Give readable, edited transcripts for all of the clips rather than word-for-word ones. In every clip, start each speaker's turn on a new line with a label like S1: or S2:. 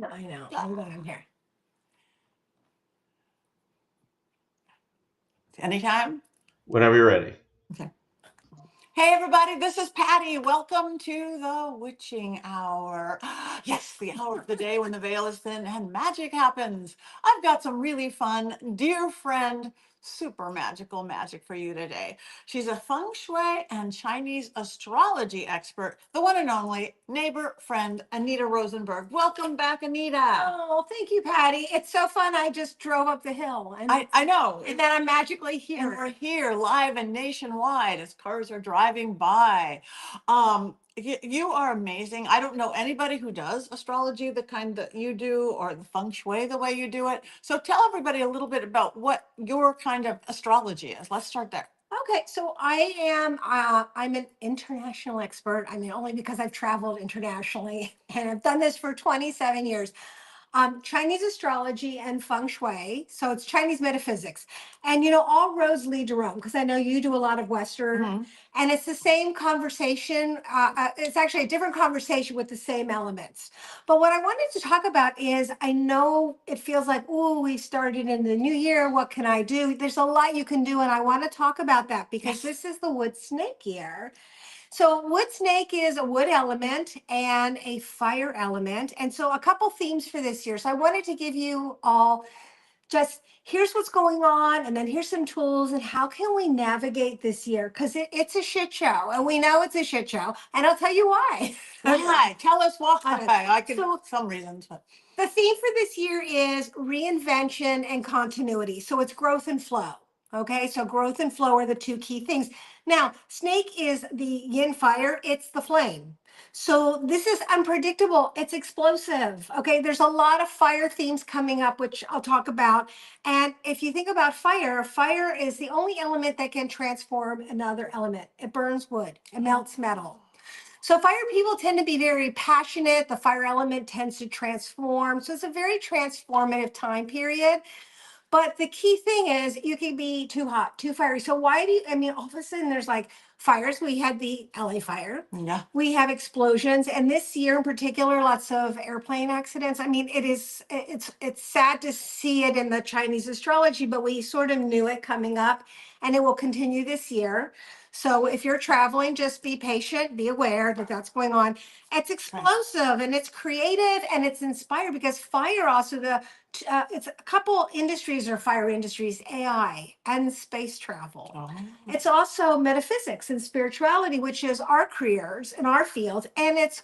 S1: I know. I'm going here.
S2: Anytime?
S3: Whenever you're ready.
S2: Okay. Hey, everybody, this is Patty. Welcome to the witching hour. Yes, the hour of the day when the veil is thin and magic happens. I've got some really fun, dear friend, super magical magic for you today. She's a feng shui and Chinese astrology expert, the one and only neighbor friend, Anita Rosenberg. Welcome back, Anita.
S1: Oh, thank you, Patty. It's so fun. I just drove up the hill and
S2: I know.
S1: and then I'm magically
S2: And
S1: here.
S2: we're here live and nationwide as cars are driving by. You are amazing. I don't know anybody who does astrology the kind that you do or the feng shui the way you do it. So tell everybody a little bit about what your kind of astrology is. Let's start there.
S1: Okay, so I'm an international expert. I mean, only because I've traveled internationally and I've done this for 27 years. Chinese astrology and feng shui. So it's Chinese metaphysics. And all roads lead to Rome, because I know you do a lot of Western, and it's the same conversation. It's actually a different conversation with the same elements. But what I wanted to talk about is, I know it feels like, oh, we started in the new year. What can I do? There's a lot you can do. And I want to talk about that because this is the wood snake year. So wood snake is a wood element and a fire element. And so a couple themes for this year. So I wanted to give you all just here's what's going on, and then here's some tools, and how can we navigate this year? Because it's a shit show, and we know it's a shit show. And I'll tell you why.
S2: Why? Tell us why. I can
S1: So-
S2: some reasons. But
S1: The theme for this year is reinvention and continuity. So it's growth and flow. Okay, so growth and flow are the two key things. Now, snake is the yin fire, it's the flame. So this is unpredictable, it's explosive. Okay, there's a lot of fire themes coming up, which I'll talk about. And if you think about fire, fire is the only element that can transform another element. It burns wood, it melts metal. So fire people tend to be very passionate. The fire element tends to transform. So it's a very transformative time period. But the key thing is you can be too hot, too fiery. So why do you, I mean, all of a sudden there's like fires. We had the LA fire.
S2: yeah.
S1: We have explosions. And this year in particular, lots of airplane accidents. I mean, it's sad to see it in the Chinese astrology, but we sort of knew it coming up, and it will continue this year. So if you're traveling, just be patient, be aware that that's going on. It's explosive and it's creative and it's inspired, because fire also it's a couple industries are fire industries: AI and space travel.
S2: Oh.
S1: It's also metaphysics and spirituality, which is our careers in our field, and it's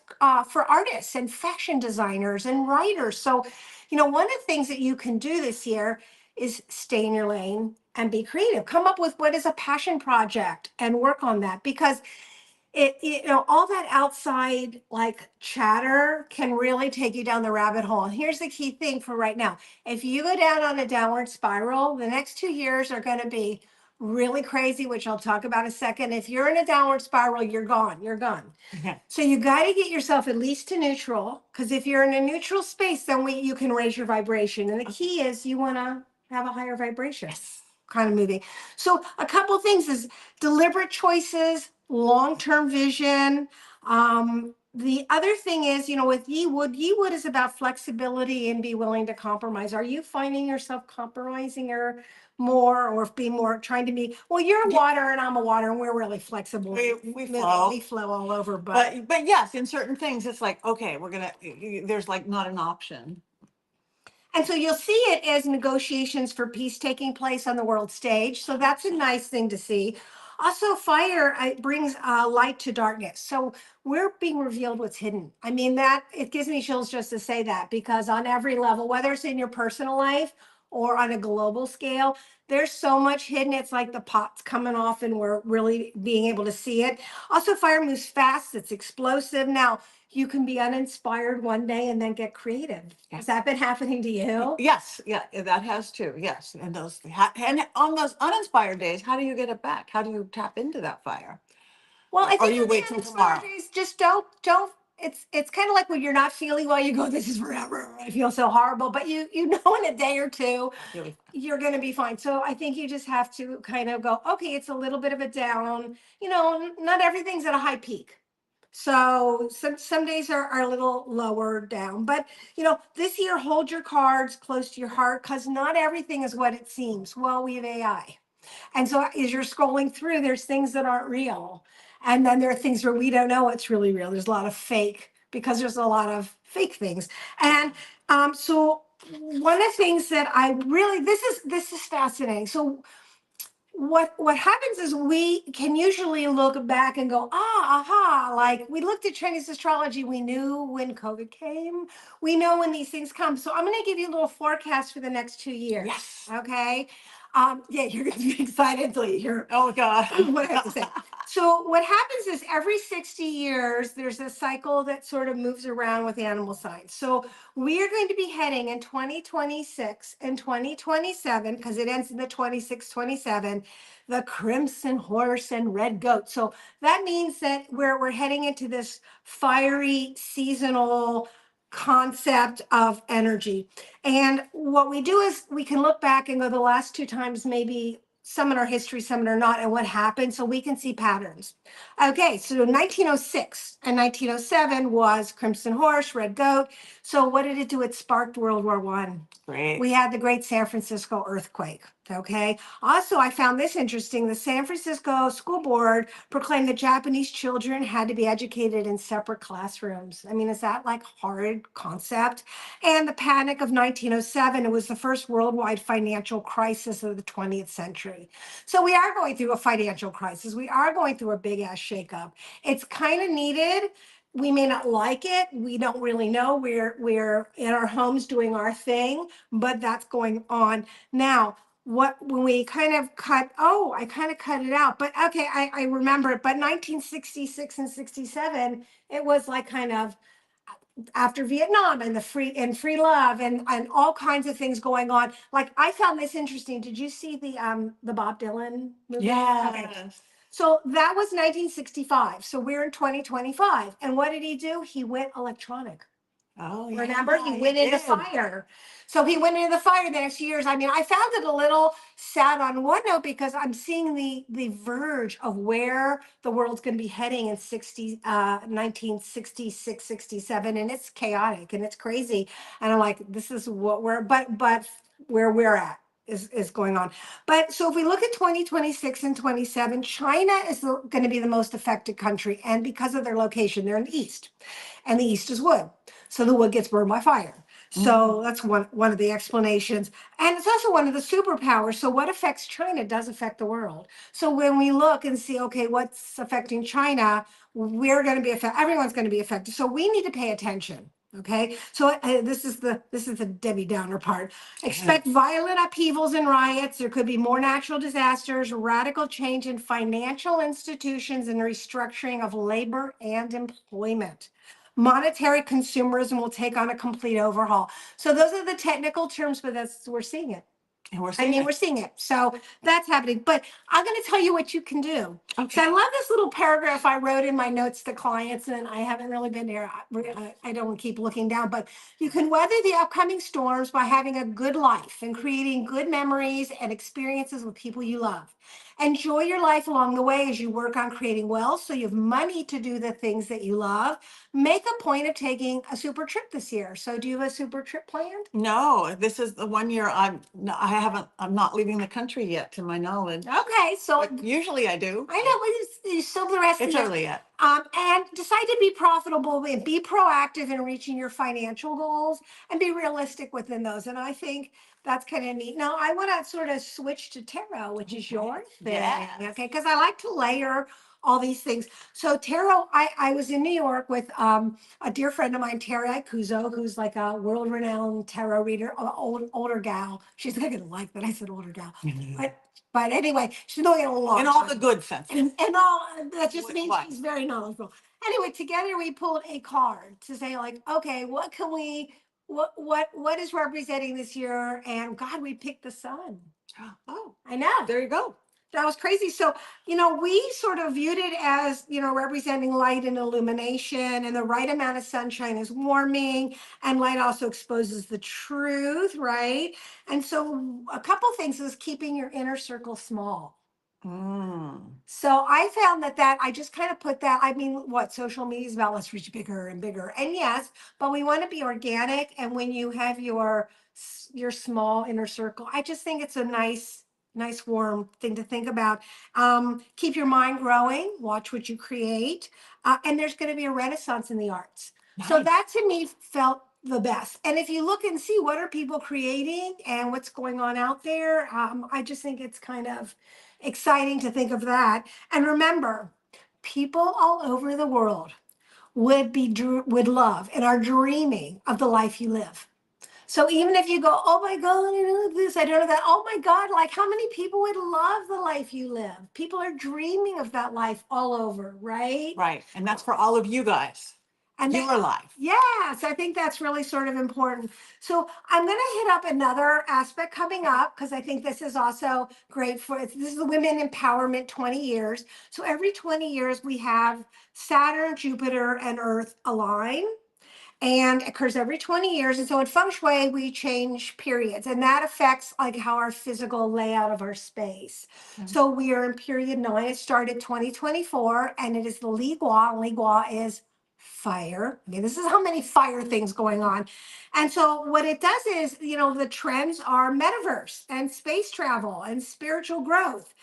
S1: for artists and fashion designers and writers. So, one of the things that you can do this year is stay in your lane and be creative. Come up with what is a passion project and work on that, because all that outside like chatter can really take you down the rabbit hole. And here's the key thing for right now: if you go down on a downward spiral, the next 2 years are going to be really crazy, which I'll talk about in a second. If you're in a downward spiral, you're gone.
S2: Okay.
S1: So you got to get yourself at least to neutral, because if you're in a neutral space, then you can raise your vibration. And the key is you want to have a higher vibration. Kind of moving. So a couple things is deliberate choices, long-term vision. The other thing is, with ye wood is about flexibility and be willing to compromise. Are you finding yourself compromising or more, or being more trying to be, well, you're water and I'm a water and we're really flexible.
S2: We flow.
S1: We flow all over,
S2: But yes, in certain things, it's like, okay, there's like not an option.
S1: and so you'll see it as negotiations for peace taking place on the world stage. So that's a nice thing to see. Also, fire brings light to darkness. So we're being revealed what's hidden. I mean, that it gives me chills just to say that, because on every level, whether it's in your personal life or on a global scale, there's so much hidden. It's like the pot's coming off and we're really being able to see it. Also, fire moves fast. It's explosive. Now, you can be uninspired one day and then get creative. Has that been happening to you?
S2: Yes, yeah, that has too. Yes, and and on those uninspired days, how do you get it back? How do you tap into that fire?
S1: Well, I
S2: Or
S1: think
S2: you
S1: on
S2: wait till tomorrow?
S1: days, just don't. It's kind of like when you're not feeling well, you go, this is forever. I feel so horrible. But you know in a day or two,
S2: Really?
S1: you're going to be fine. So I think you just have to kind of go, okay, it's a little bit of a down. Not everything's at a high peak. So some days are a little lower down. But this year hold your cards close to your heart because not everything is what it seems. Well, we have AI. And so as you're scrolling through, there's things that aren't real. And then there are things where we don't know what's really real. There's a lot of fake because there's a lot of fake things. And so one of the things that I really this is fascinating. So what happens is we can usually look back and go, aha, like we looked at Chinese astrology, we knew when COVID came, we know when these things come. So I'm going to give you a little forecast for the next 2 years.
S2: Yes.
S1: Okay. Yeah, you're going to be excited until you hear
S2: Oh God.
S1: what I have to say. So what happens is every 60 years, there's a cycle that sort of moves around with animal signs. So we are going to be heading in 2026 and 2027, because it ends in the 26, 27, the crimson horse and red goat. So that means that we're heading into this fiery seasonal concept of energy. And what we do is we can look back and go the last two times, maybe some in our history, some in our not, and what happened, so we can see patterns. Okay, so 1906 and 1907 was Crimson Horse, Red Goat. So what did it do? It sparked World War One.
S2: Great.
S1: We had the Great San Francisco earthquake. Okay. Also, I found this interesting. The San Francisco School Board proclaimed that Japanese children had to be educated in separate classrooms. I mean, is that like horrid concept? And the Panic of 1907, it was the first worldwide financial crisis of the 20th century. So we are going through a financial crisis. We are going through a big ass shakeup. It's kind of needed. We may not like it. We don't really know. We're in our homes doing our thing, but that's going on now. What when we kind of cut, I kind of cut it out, but okay, I remember it. But 1966 and 67, it was like kind of after Vietnam and free love and all kinds of things going on. Like I found this interesting. Did you see the Bob Dylan movie? Okay.
S2: Yes.
S1: So that was 1965. So we're in 2025. And what did he do? He went electronic.
S2: Oh,
S1: Remember,
S2: yeah,
S1: he went into
S2: did.
S1: fire. So he went into the fire the next few years. I mean, I found it a little sad on one note because I'm seeing the verge of where the world's going to be heading in 1966, 67, and it's chaotic and it's crazy. And I'm like, this is what but where we're at is going on. But so if we look at 2026 and 27, China is going to be the most affected country, and because of their location, they're in the east, and the east is wood. So the wood gets burned by fire. So that's one of the explanations. And it's also one of the superpowers. So what affects China does affect the world. So when we look and see, okay, what's affecting China, we're going to be affected. Everyone's going to be affected. So we need to pay attention. Okay. So this is the Debbie Downer part. Expect violent upheavals and riots. There could be more natural disasters, radical change in financial institutions, and restructuring of labor and employment. Monetary consumerism will take on a complete overhaul. So those are the technical terms, but we're seeing it.
S2: And we're seeing
S1: it. So that's happening. But I'm going to tell you what you can do.
S2: Okay.
S1: So I love this little paragraph I wrote in my notes to clients, and I haven't really been there. I don't keep looking down, but you can weather the upcoming storms by having a good life and creating good memories and experiences with people you love. Enjoy your life along the way as you work on creating wealth so you have money to do the things that you love. Make a point of taking a super trip this year. So do you have a super trip planned?
S2: No, this is the one year I'm not leaving the country yet, to my knowledge.
S1: Okay, so
S2: But usually I do.
S1: I know, but it's still the rest
S2: It's
S1: of the year.
S2: early yet.
S1: And decide to be profitable and be proactive in reaching your financial goals and be realistic within those. And I think that's kind of neat. Now, I want to sort of switch to tarot, which is your thing.
S2: Yes.
S1: Okay, because I like to layer all these things. So tarot, I was in New York with a dear friend of mine, Terry Ikuzo, who's like a world-renowned tarot reader, older gal. She's not gonna like that I said older gal, but anyway, she's doing it a long
S2: In all
S1: time.
S2: the good sense.
S1: And all that just means
S2: What?
S1: she's very knowledgeable. Anyway, together we pulled a card to say, like, okay, what can we what is representing this year? And God, we picked the sun.
S2: Oh,
S1: I know.
S2: there you go.
S1: That was crazy. So, we sort of viewed it as, representing light and illumination, and the right amount of sunshine is warming, and light also exposes the truth, right? And so a couple things is keeping your inner circle small. So I found that I just kind of put that, I mean, what social media is about, let's reach bigger and bigger. And yes, but we want to be organic. And when you have your small inner circle, I just think it's a nice warm thing to think about. Keep your mind growing, watch what you create. And there's going to be a renaissance in the arts. So
S2: Nice.
S1: that to me felt the best. And if you look and see what are people creating and what's going on out there, I just think it's kind of exciting to think of that. And remember, people all over the world would love and are dreaming of the life you live. So even if you go, oh my God, I don't know this, I don't know that. Oh my God, like how many people would love the life you live? People are dreaming of that life all over, right?
S2: Right. And that's for all of you guys.
S1: And
S2: Your life.
S1: yes, I think that's really sort of important. So I'm going to hit up another aspect coming up because I think this is also great this is the Women Empowerment 20 years. So every 20 years we have Saturn, Jupiter, and Earth align and occurs every 20 years. And so in feng shui, we change periods, and that affects like how our physical layout of our space. So we are in period 9. It started 2024, and it is the Li Gua. Li Gua is fire. Okay, this is how many fire things going on. And so what it does is, the trends are metaverse and space travel and spiritual growth.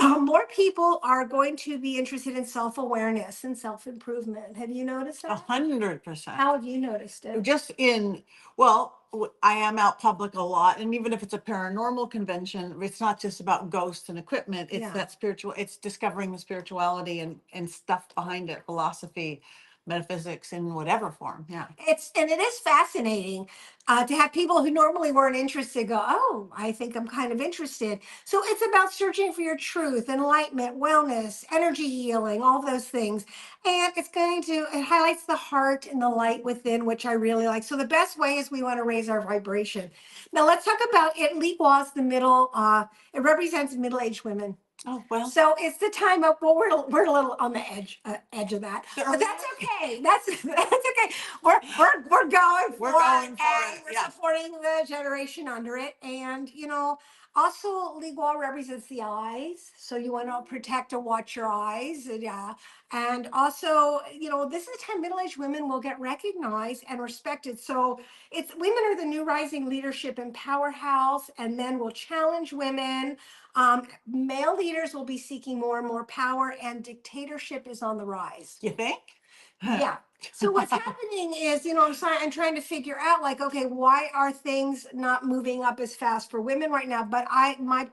S1: More people are going to be interested in self-awareness and self-improvement. Have you noticed that?
S2: 100%.
S1: How have you noticed it?
S2: Just I am out public a lot, and even if it's a paranormal convention, it's not just about ghosts and equipment. It's
S1: Yeah.
S2: it's discovering the spirituality and stuff behind it, philosophy, metaphysics in whatever form. Yeah.
S1: It is fascinating to have people who normally weren't interested go, oh, I think I'm kind of interested. So it's about searching for your truth, enlightenment, wellness, energy healing, all those things. And it highlights the heart and the light within, which I really like. So the best way is we want to raise our vibration. Now let's talk about it. Li Gua's the middle. It represents middle-aged women.
S2: Oh, well.
S1: So it's the time of, well, we're a little on the edge of that, but that's okay. That's okay. We're going for it, and we're supporting the generation under it. And also Li Gua represents the eyes, so you want to protect and watch your eyes. Yeah, and also this is a time middle-aged women will get recognized and respected. So it's women are the new rising leadership and powerhouse, and men will challenge women. Male leaders will be seeking more and more power, and dictatorship is on the rise.
S2: You think?
S1: Yeah. So what's happening is, I'm trying to figure out, like, okay, why are things not moving up as fast for women right now? But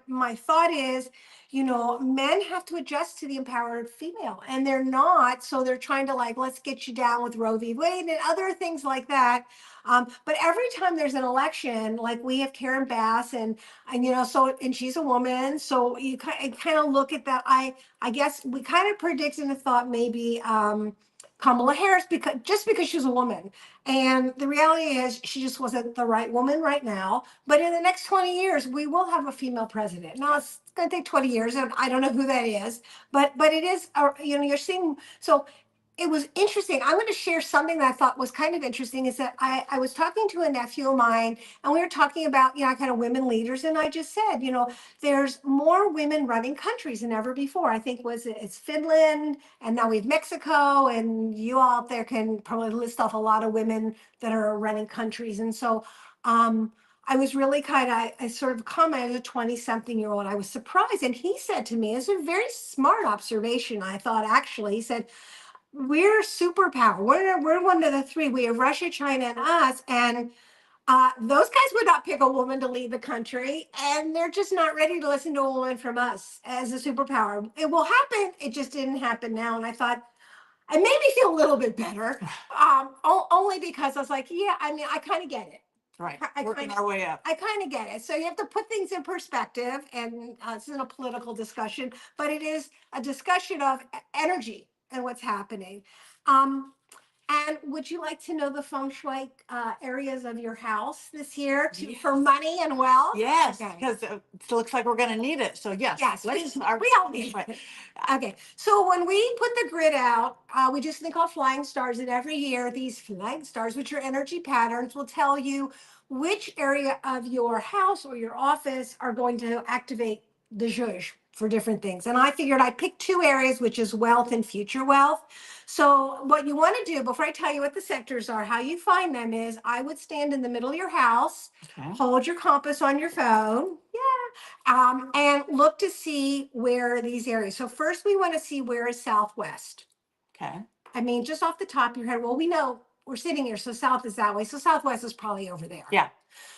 S1: my thought is, men have to adjust to the empowered female, and they're not. So they're trying to like, let's get you down with Roe v. Wade and other things like that. But every time there's an election, like we have Karen Bass, and and she's a woman, so you kind of look at that. I guess we kind of predicted and thought maybe. Kamala Harris because she's a woman. And the reality is she just wasn't the right woman right now. But in the next 20 years, we will have a female president. Now it's going to take 20 years, and I don't know who that is, but it is, you're seeing, so it was interesting. I'm going to share something that I thought was kind of interesting is that I was talking to a nephew of mine, and we were talking about, kind of women leaders. And I just said, there's more women running countries than ever before. I think it's Finland, and now we have Mexico, and you all out there can probably list off a lot of women that are running countries. And so, I was really I sort of commented as a 20-something-year-old. I was surprised. And he said to me, it's a very smart observation. I thought, actually, he said, we're superpower. We're one of the three. We have Russia, China, and us. And those guys would not pick a woman to lead the country, and they're just not ready to listen to a woman from us as a superpower. It will happen. It just didn't happen now. And I thought, it made me feel a little bit better, only because I was like, yeah, I mean, I kind of get it.
S2: Right. Working our way up.
S1: I kind of get it. So you have to put things in perspective, and this isn't a political discussion, but it is a discussion of energy and what's happening. Um, and would you like to know the feng shui areas of your house this year for money and wealth?
S2: Yes, because it looks like we're going to need it. So yes,
S1: we all need it. Okay, so when we put the grid out, we just think of flying stars, and every year these flying stars, which are energy patterns, will tell you which area of your house or your office are going to activate the zhuzh for different things. And I figured I'd pick two areas, which is wealth and future wealth. So what you want to do before I tell you what the sectors are, how you find them is I would stand in the middle of your house,
S2: Okay.
S1: hold your compass on your phone. Yeah. And look to see where are these areas. So first we want to see where is southwest.
S2: Okay.
S1: I mean, just off the top of your head, well, we know we're sitting here, so south is that way. So southwest is probably over there.
S2: Yeah.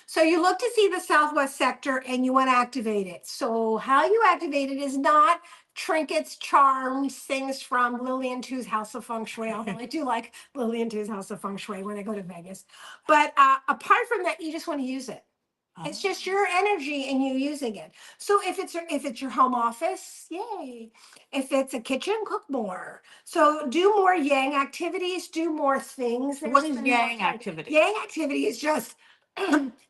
S1: So you look to see the southwest sector and you want to activate it. So how you activate it is not trinkets, charms, things from Lillian Tu's House of Feng Shui, although I do like Lillian Tu's House of Feng Shui when I go to Vegas. But apart from that, you just want to use it. It's just your energy and you using it. So if it's your home office, yay. If it's a kitchen, cook more. So do more yang activities, do more things.
S2: What is yang activity?
S1: Yang activity is just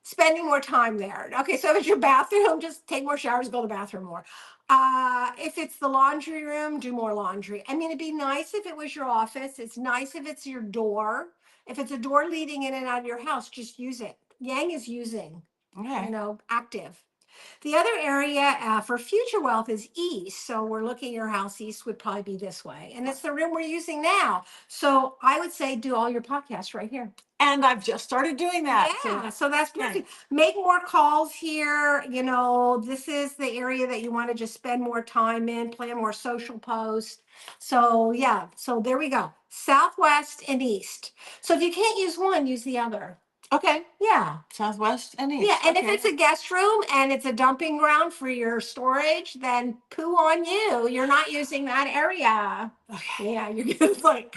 S1: spending more time there. Okay, so if it's your bathroom, just take more showers, go to the bathroom more. If it's the laundry room, do more laundry. I mean, it'd be nice if it was your office. It's nice if it's your door. If it's a door leading in and out of your house, just use it. Yang is using,
S2: Okay.
S1: active. The other area for future wealth is east. So we're looking at your house east would probably be this way. And it's the room we're using now. So I would say do all your podcasts right here.
S2: And I've just started doing that.
S1: Yeah, so that's perfect. Make more calls here. This is the area that you want to just spend more time in, plan more social posts. So yeah, so there we go. Southwest and east. So if you can't use one, use the other.
S2: Okay.
S1: Yeah.
S2: Southwest and east.
S1: Yeah, and
S2: okay.
S1: if it's a guest room and it's a dumping ground for your storage, then poo on you. You're not using that area.
S2: Okay.
S1: Yeah, you're just like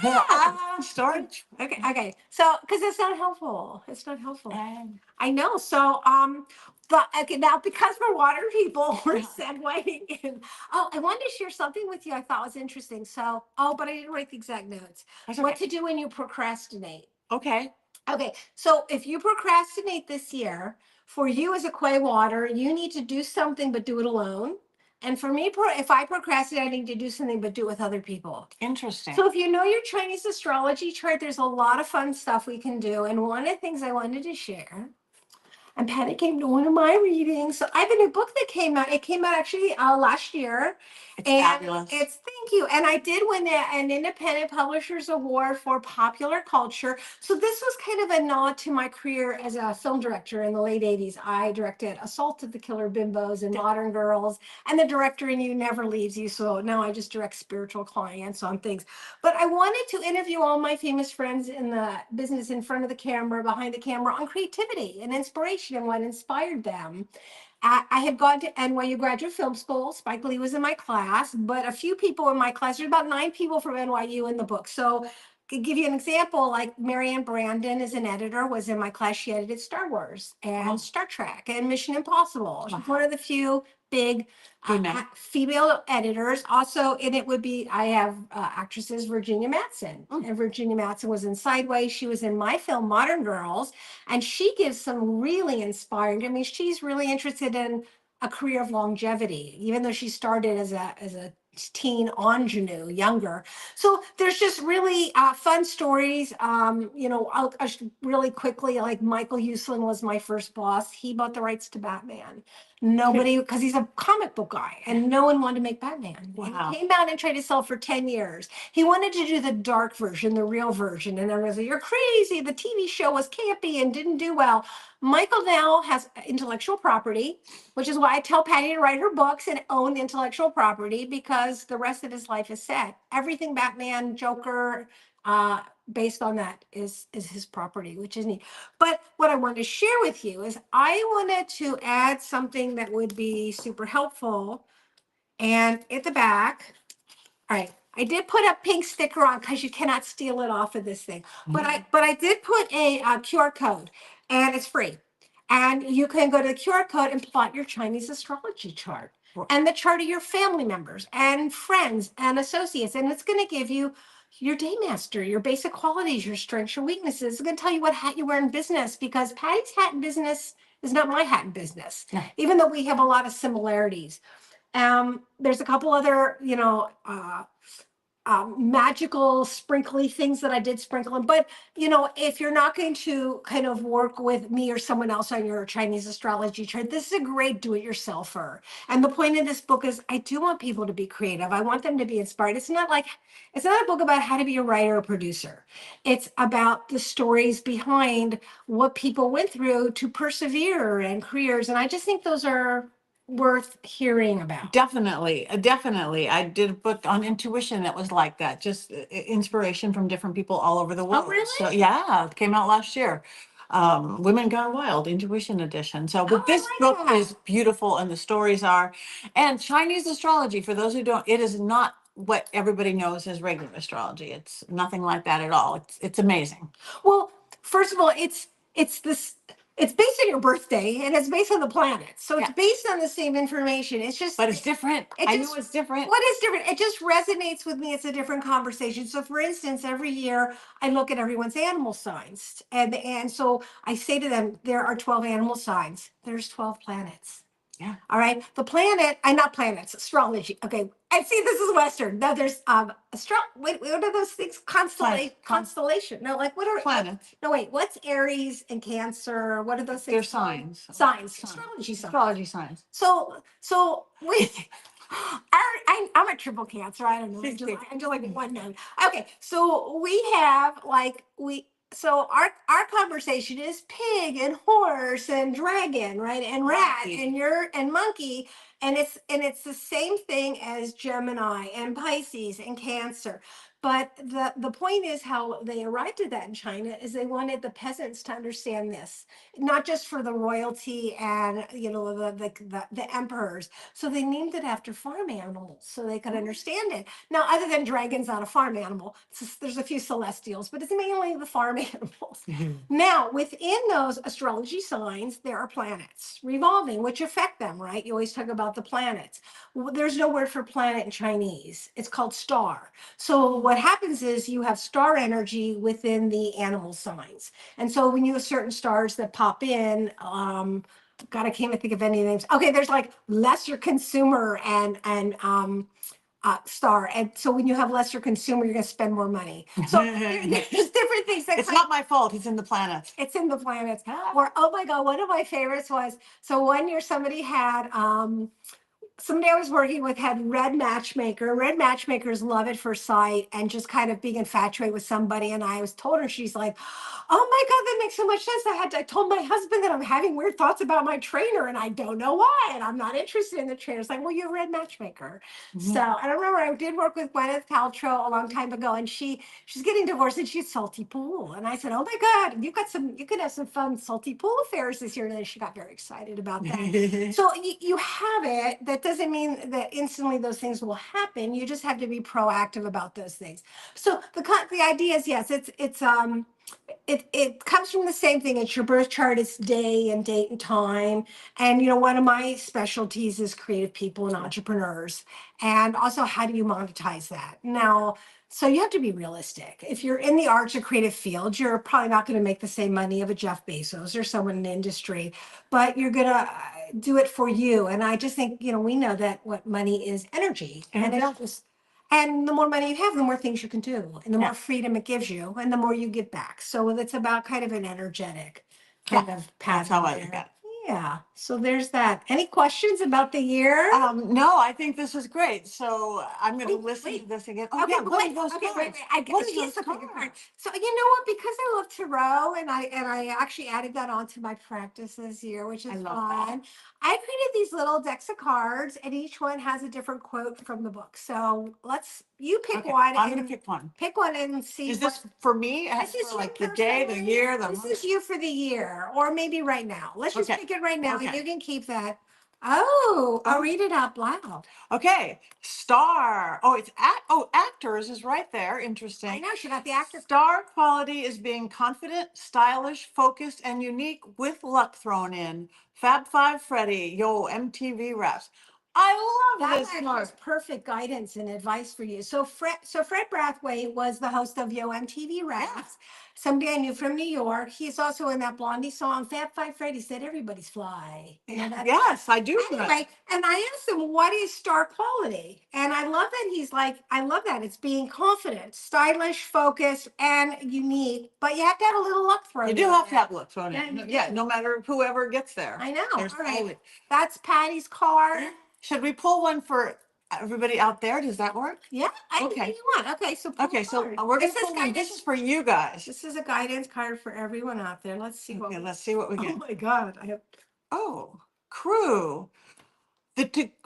S2: storage.
S1: Okay. So because it's not helpful. It's not helpful.
S2: And
S1: I know. So now because we're water people, we're segueing in. Oh, I wanted to share something with you I thought was interesting. So but I didn't write the exact notes.
S2: That's
S1: What
S2: okay.
S1: to do when you procrastinate.
S2: Okay.
S1: Okay, so if you procrastinate this year, for you as a Quay Water, you need to do something but do it alone. And for me, if I procrastinate, I need to do something but do it with other people.
S2: Interesting.
S1: So if you know your Chinese astrology chart, there's a lot of fun stuff we can do. And one of the things I wanted to share, and Patty came to one of my readings. So I have a new book that came out. It came out actually last year.
S2: It's fabulous.
S1: Thank you. And I did win an Independent Publishers Award for popular culture. So this was kind of a nod to my career as a film director in the late 80s. I directed Assault of the Killer Bimbos and Modern Girls, and The Director in You Never Leaves You. So now I just direct spiritual clients on things. But I wanted to interview all my famous friends in the business in front of the camera, behind the camera, on creativity and inspiration and what inspired them. I had gone to NYU Graduate Film School. Spike Lee was in my class, but a few people in my class, there's about 9 people from NYU in the book. So to give you an example, like Marianne Brandon is an editor, was in my class. She edited Star Wars and Star Trek and Mission Impossible. She's one of the few big female editors. Also, and it would be, I have actresses Virginia Madsen. And Virginia Madsen was in Sideways. She was in my film Modern Girls. And she gives some really inspiring, I mean, she's really interested in a career of longevity, even though she started as a teen ingenue, younger. So there's just really fun stories. I'll really quickly, like Michael Huslin was my first boss. He bought the rights to Batman. Nobody, because he's a comic book guy, and no one wanted to make Batman.
S2: Wow.
S1: He came out and tried to sell for 10 years. He wanted to do the dark version, the real version, and everyone was like, "You're crazy. The TV show was campy and didn't do well." Michael now has intellectual property, which is why I tell Patty to write her books and own intellectual property, because the rest of his life is set. Everything Batman, Joker, based on that is his property, which is neat. But what I wanted to share with you is I wanted to add something that would be super helpful. And at the back, all right, I did put a pink sticker on because you cannot steal it off of this thing. But I did put a QR code, and it's free. And you can go to the QR code and plot your Chinese astrology chart and the chart of your family members and friends and associates. And it's going to give you your day master, your basic qualities, your strengths, your weaknesses. It's going to tell you what hat you wear in business, because Patty's hat in business is not my hat in business, even though we have a lot of similarities. There's a couple other, magical sprinkly things that I did sprinkle in. But if you're not going to kind of work with me or someone else on your Chinese astrology chart, this is a great do-it-yourselfer. And the point of this book is I do want people to be creative. I want them to be inspired. It's not a book about how to be a writer or producer. It's about the stories behind what people went through to persevere and careers. And I just think those are worth hearing about.
S2: Definitely, definitely. I did a book on intuition that was like that, just inspiration from different people all over the world.
S1: really?
S2: So yeah, it came out last year. Women Gone Wild, Intuition Edition. So, but
S1: I
S2: this
S1: like
S2: book
S1: that.
S2: is beautiful, and the stories are. And Chinese astrology, for those who don't, it is not what everybody knows as regular astrology. It's nothing like that at all. It's amazing.
S1: Well, first of all, it's this it's based on your birthday and it's based on the planets. So it's
S2: Yeah.
S1: based on the same information. It's just
S2: But it's different. I knew it's different.
S1: What is different? It just resonates with me. It's a different conversation. So for instance, every year I look at everyone's animal signs. And so I say to them, there are 12 animal signs. There's 12 planets.
S2: Yeah.
S1: All right. The planet, and not planets, astrology. Okay. I see this is Western. No, there's wait, what are those things? Constellation. No, like what are
S2: Planets.
S1: no, wait, what's Aries and Cancer? What are those things?
S2: They're
S1: called?
S2: signs.
S1: Signs. Astrology signs.
S2: Astrology signs.
S1: So we I'm a triple Cancer. I don't know. I'm just like one note. Okay, so we have so our conversation is pig and horse and dragon, right? And rat and monkey, and it's the same thing as Gemini and Pisces and Cancer. But the point is how they arrived at that in China is they wanted the peasants to understand this, not just for the royalty and the emperors. So they named it after farm animals so they could understand it. Now, other than dragons, not a farm animal. There's a few celestials, but it's mainly the farm animals. Now, within those astrology signs, there are planets revolving, which affect them, right? You always talk about the planets. There's no word for planet in Chinese. It's called star. So what happens is you have star energy within the animal signs. And so when you have certain stars that pop in, God, I can't even think of any names. Okay, there's like lesser consumer and star. And so when you have lesser consumer, you're going to spend more money. So there's different things that
S2: it's not my fault. It's in the planets.
S1: It's in the planets. Or oh my God, one of my favorites was so one year somebody had somebody I was working with had red matchmaker. Red matchmakers love at first sight and just kind of being infatuated with somebody. And I was told her, she's like, oh my God, that makes so much sense. I told my husband that I'm having weird thoughts about my trainer and I don't know why. And I'm not interested in the trainer. It's like, well, you're a red matchmaker. Mm-hmm. So I remember I did work with Gwyneth Paltrow a long time ago and she's getting divorced and she's salty pool. And I said, oh my God, you could have some fun salty pool affairs this year. And then she got very excited about that. So you have it. That doesn't mean that instantly those things will happen. You just have to be proactive about those things. So the idea is, yes, it comes from the same thing. It's your birth chart, it's day and date and time. And one of my specialties is creative people and entrepreneurs. And also, how do you monetize that? Now, so you have to be realistic. If you're in the arts or creative field, you're probably not going to make the same money of a Jeff Bezos or someone in the industry, but you're going to do it for you. And I just think, we know that what money is energy. And it's just, and the more money you have, the more things you can do, and the more freedom it gives you, and the more you give back. So it's about kind of an energetic kind of path.
S2: That's how I look at it.
S1: Yeah. So there's that. Any questions about the year?
S2: No, I think this is great. So I'm going to listen to this again. Oh,
S1: okay,
S2: yeah,
S1: wait.
S2: What
S1: I get
S2: what
S1: a card. So you know what? Because I love tarot, and I actually added that onto my practice this year, which is fun. That. I created these little decks of cards, and each one has a different quote from the book. So you pick one.
S2: I'm going to pick one.
S1: Pick one and see.
S2: Is this for me?
S1: This is
S2: for like the day, the year, the
S1: This
S2: month?
S1: is you for the year, or maybe right now. Let's just pick it right now, and you can keep that. I'll read it out loud.
S2: Okay, star. Oh, actors is right there. Interesting.
S1: I know, she got the actor.
S2: Star quality is being confident, stylish, focused, and unique with luck thrown in. Fab Five Freddy, yo, MTV refs. I love this
S1: That
S2: mark.
S1: was perfect guidance and advice for you. So Fred Brathwaite was the host of Yo MTV Raps. Somebody I knew from New York. He's also in that Blondie song, Fab Five Freddy said everybody's fly. You know that?
S2: Yes, I do.
S1: Anyway, and I asked him, what is star quality? And I love that he's like, I love that. It's being confident, stylish, focused, and unique. But you have to have a little luck thrown
S2: You
S1: in
S2: do have to
S1: there.
S2: have luck thrown
S1: Yeah,
S2: in.
S1: you
S2: Yeah,
S1: do.
S2: no matter whoever gets there.
S1: I know.
S2: There's
S1: All right.
S2: always-
S1: That's Patty's card.
S2: Should we pull one for everybody out there? Does that work?
S1: Yeah, anything
S2: Okay.
S1: you want. Okay, so pull
S2: Okay,
S1: a
S2: so
S1: card.
S2: we're gonna
S1: This is
S2: pull one. This
S1: guidance.
S2: is for you guys.
S1: This is a guidance card for everyone out there. Let's see what.
S2: Okay, let's see what we
S1: Oh
S2: get.
S1: my God! I have.
S2: Oh, crew.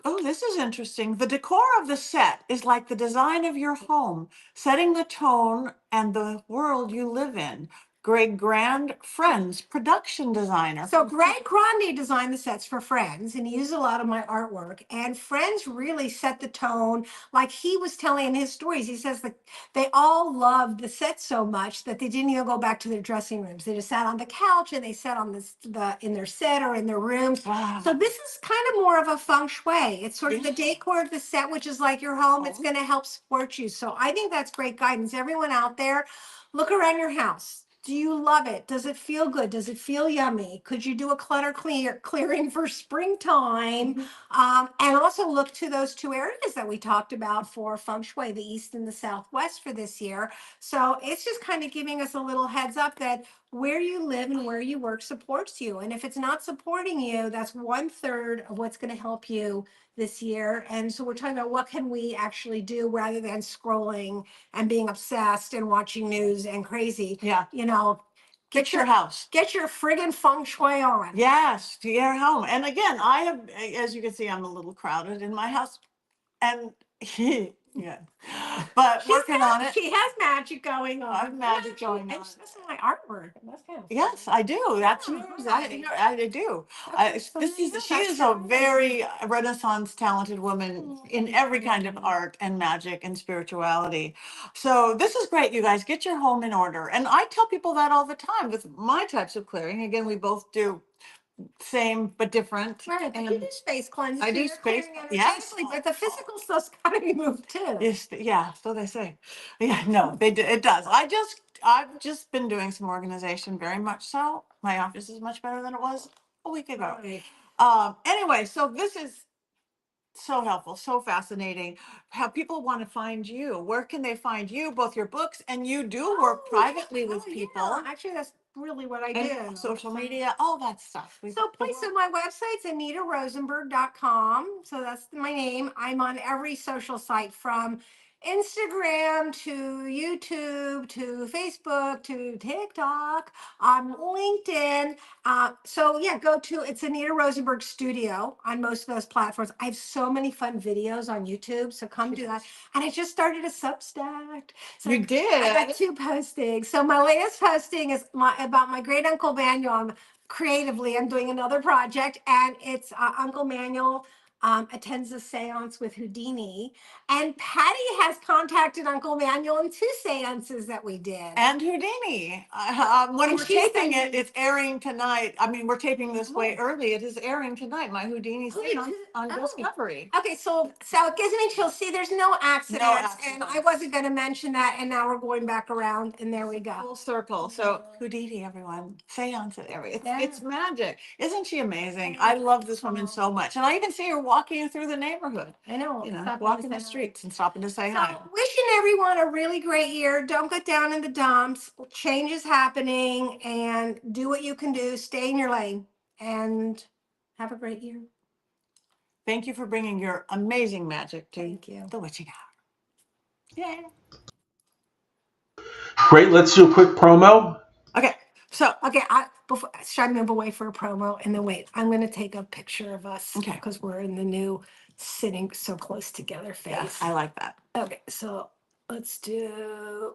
S2: Oh, this is interesting. The decor of the set is like the design of your home, setting the tone and the world you live in. Greg Grand, Friends, production designer.
S1: So Greg Grande designed the sets for Friends, and he used a lot of my artwork. And Friends really set the tone. Like he was telling in his stories, he says that they all loved the set so much that they didn't even go back to their dressing rooms. They just sat on the couch and they sat on in their set or in their rooms.
S2: Wow.
S1: So this is kind of more of a feng shui. It's sort of the decor of the set, which is like your home. It's going to help support you. So I think that's great guidance. Everyone out there, look around your house. Do you love it? Does it feel good? Does it feel yummy? Could you do a clearing for springtime? And also look to those two areas that we talked about for feng shui, the east and the southwest for this year. So it's just kind of giving us a little heads up that where you live and where you work supports you. And if it's not supporting you, that's 1/3 of what's going to help you this year. And so we're talking about what can we actually do rather than scrolling and being obsessed and watching news and crazy.
S2: Yeah.
S1: You know,
S2: Fix your house.
S1: get your friggin' feng shui on.
S2: Yes, to your home. And again, I have, as you can see, I'm a little crowded in my house. And yeah, but working on it.
S1: She has magic going on.
S2: I have magic going on.
S1: This is my artwork. That's kind of
S2: Yes, I do. That's
S1: Oh,
S2: yours.
S1: right.
S2: I do.
S1: Okay, so
S2: This
S1: there you
S2: is
S1: go.
S2: she
S1: That's
S2: is a
S1: so
S2: very Renaissance talented woman in every kind of
S1: Mm.
S2: art and magic and spirituality. So this is great, you guys. Get your home in order. And I tell people that all the time with my types of clearing. Again, we both do same but different.
S1: Right, but you do space cleanses.
S2: I
S1: so
S2: do
S1: you're
S2: space-
S1: clearing
S2: yes.
S1: energetically, but the physical stuff's got to be moved too.
S2: Yes, yeah, so they say. Yeah, no, they do, it does. I've just been doing some organization, very much so. My office is much better than it was a week ago.
S1: Right.
S2: Anyway, so this is so helpful, so fascinating. How people want to find you. Where can they find you? Both your books and you do work privately with people.
S1: Yeah. Actually, that's really what I
S2: And
S1: do.
S2: social media, all that stuff.
S1: So please, so my website's AnitaRosenberg.com. So that's my name. I'm on every social site from Instagram to YouTube to Facebook to TikTok, LinkedIn. So yeah, it's Anita Rosenberg Studio on most of those platforms. I have so many fun videos on YouTube, so come do that. And I just started a Substack. So
S2: You
S1: I
S2: did.
S1: got 2 postings. So my latest posting is about my great uncle Manuel. Creatively, I'm doing another project, and it's Uncle Manuel attends a seance with Houdini, and Patty has contacted Uncle Manuel in 2 seances that we did.
S2: And Houdini. When
S1: And
S2: we're
S1: she's
S2: taping
S1: been-
S2: it, it's airing tonight. I mean, we're taping this way early. It is airing tonight. My Houdini
S1: Oh,
S2: seance on
S1: oh.
S2: Discovery.
S1: Okay, so it gives me chills. See, there's no accidents, and I
S2: accidents.
S1: wasn't going to mention that, and now we're going back around, and there we go.
S2: Full circle. So Houdini, everyone. Seance at every. It's magic. Isn't she amazing? I love this woman so much. And I even see her walking through the neighborhood.
S1: I know.
S2: You know,
S1: stopping to
S2: walking
S1: say
S2: the
S1: hi.
S2: streets and stopping to say
S1: So
S2: hi.
S1: wishing everyone a really great year. Don't get down in the dumps. Change is happening, and do what you can do. Stay in your lane, and have a great year.
S2: Thank you for bringing your amazing magic to
S1: Thank you.
S2: the witching hour. Yay.
S3: Great. Let's do a quick promo.
S2: Okay. So
S1: Okay, should I move away for a promo? And then wait, I'm going to take a picture of us
S2: Okay.
S1: because we're in the new sitting so close together phase.
S2: yeah, I like that.
S1: Okay, so let's do.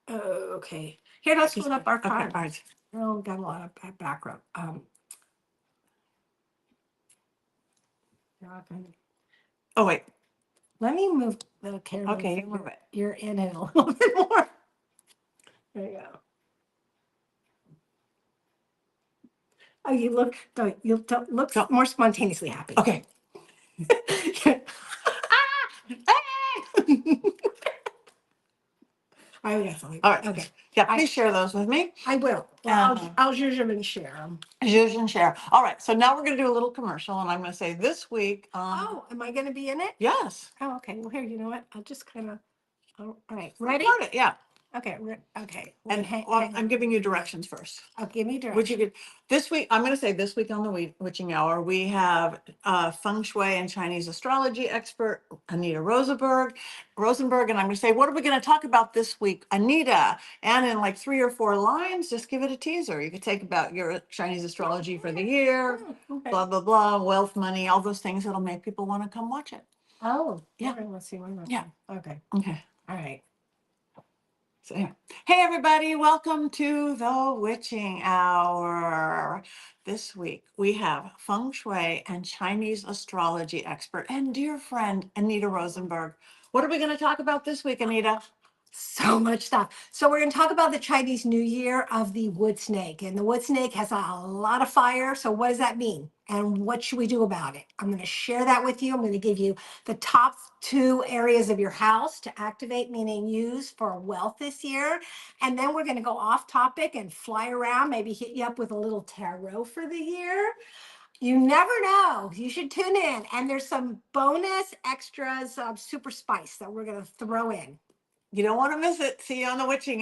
S1: Okay, here, let's put up our
S2: Okay,
S1: card.
S2: all right.
S1: Oh, got a lot of background. Okay.
S2: Oh wait.
S1: Let me move the camera.
S2: Okay, you
S1: so
S2: move it.
S1: You're in it a little bit more. There you go. Oh, you look more spontaneously happy.
S2: Okay.
S1: I definitely.
S2: All right.
S1: Okay.
S2: Yeah,
S1: I-
S2: please share those with me.
S1: I will. Well,
S2: And
S1: I'll usually share them.
S2: use and share. All right. So now we're going to do a little commercial, and I'm going to say this week.
S1: Oh, am I going to be in it?
S2: Yes.
S1: Oh, okay. Well, here, you know what? I'll just kind of. All right. Ready?
S2: Record it. Yeah.
S1: Okay. Okay.
S2: And I'm giving you directions first.
S1: Oh, give me
S2: Which you
S1: direction.
S2: could, this week, I'm going to say this week on the Witching Hour, we have Feng Shui and Chinese astrology expert Anita Rosenberg, and I'm going to say, what are we going to talk about this week, Anita? And in like 3 or 4 lines, just give it a teaser. You could take about your Chinese astrology for the year,
S1: Okay.
S2: blah, blah, blah, wealth, money, all those things that'll make people want to come watch it.
S1: Oh,
S2: Yeah.
S1: okay, let's see. One more.
S2: Yeah.
S1: Okay.
S2: Okay.
S1: All right.
S2: So, yeah. Hey, everybody, welcome to the Witching Hour. This week we have Feng Shui and Chinese astrology expert and dear friend Anita Rosenberg. What are we going to talk about this week, Anita?
S1: So much stuff. So we're going to talk about the Chinese New Year of the wood snake. And the wood snake has a lot of fire. So what does that mean? And what should we do about it? I'm going to share that with you. I'm going to give you the top 2 areas of your house to activate, meaning use for wealth this year. And then we're going to go off topic and fly around, maybe hit you up with a little tarot for the year. You never know. You should tune in. And there's some bonus extras, super spice that we're going to throw in.
S2: You don't want to miss it. See you on the Witching